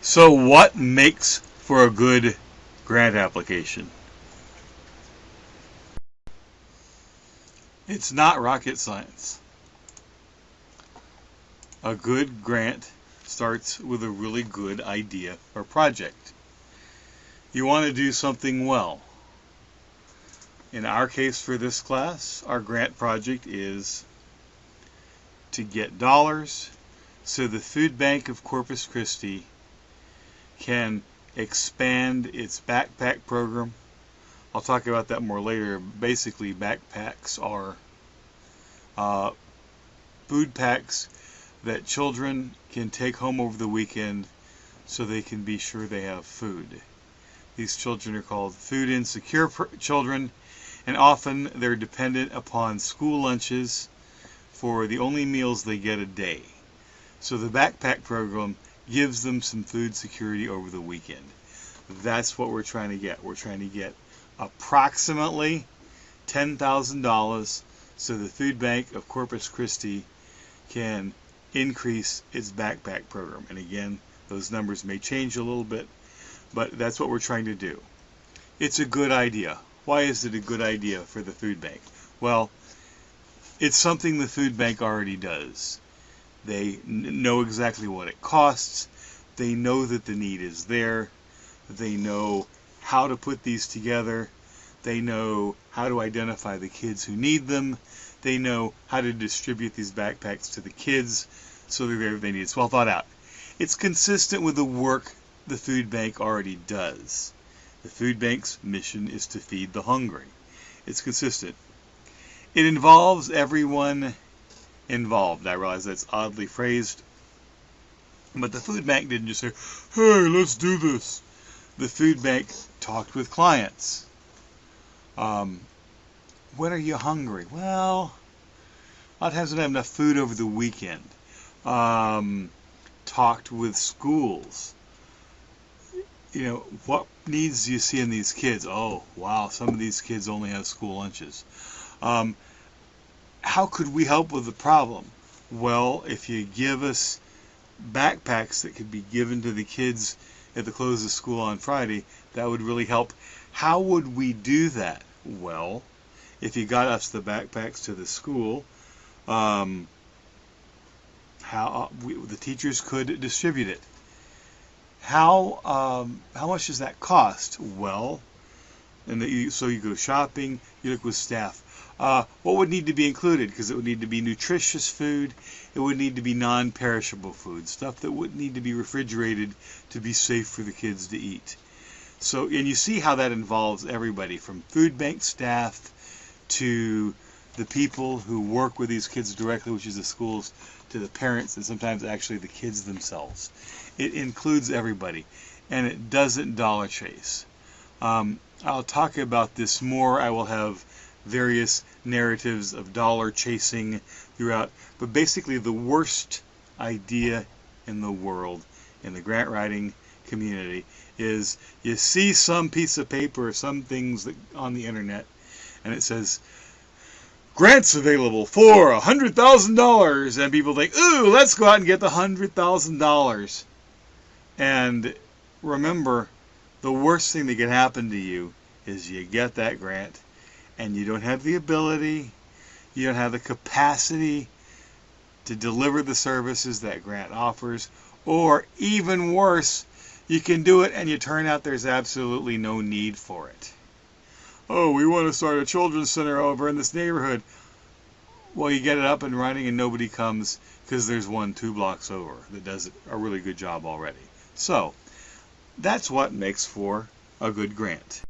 So what makes for a good grant application? It's not rocket science. A good grant starts with a really good idea or project. You want to do something well. In our case for this class, our grant project is to get dollars so the Food Bank of Corpus Christi can expand its backpack program. I'll talk about that more later. Basically, backpacks are food packs that children can take home over the weekend so they can be sure they have food. These children are called food insecure children, and often they're dependent upon school lunches for the only meals they get a day. So the backpack program gives them some food security over the weekend. That's what we're trying to get. We're trying to get approximately $10,000 so the Food Bank of Corpus Christi can increase its backpack program. And again, those numbers may change a little bit, but that's what we're trying to do. It's a good idea. Why is it a good idea for the Food Bank? Well, it's something the Food Bank already does. They know exactly what it costs. They know that the need is there. They know how to put these together. They know how to identify the kids who need them. They know how to distribute these backpacks to the kids so that they need. It's well thought out. It's consistent with the work the Food Bank already does. The Food Bank's mission is to feed the hungry. It's consistent. It involves everyone involved. I realize that's oddly phrased, but the Food Bank didn't just say, hey, let's do this. The Food Bank talked with clients. When are you hungry? Well, a lot of times I don't have enough food over the weekend. Talked with schools. You know, what needs do you see in these kids? Oh, wow, some of these kids only have school lunches. How could we help with the problem? Well, if you give us backpacks that could be given to the kids at the close of school on Friday, that would really help. How would we do that? Well, if you got us the backpacks to the school, the teachers could distribute it. How much does that cost? Well, so you go shopping, you look with staff. What would need to be included? Because it would need to be nutritious food. It would need to be non-perishable food, stuff that wouldn't need to be refrigerated to be safe for the kids to eat. So, and you see how that involves everybody from food bank staff to the people who work with these kids directly, which is the schools, to the parents, and sometimes actually the kids themselves. It includes everybody, and it doesn't dollar chase. I'll talk about this more. I will have various narratives of dollar chasing throughout, but basically the worst idea in the world in the grant writing community is you see some piece of paper or some things that on the internet and it says grants available for $100,000, and people think, ooh, let's go out and get the $100,000. And remember, the worst thing that can happen to you is you get that grant and you don't have the ability, you don't have the capacity to deliver the services that grant offers, or even worse, you can do it and you turn out there's absolutely no need for it. Oh, we want to start a children's center over in this neighborhood. Well, you get it up and running and nobody comes because there's one 2 blocks over that does a really good job already. So, that's what makes for a good grant.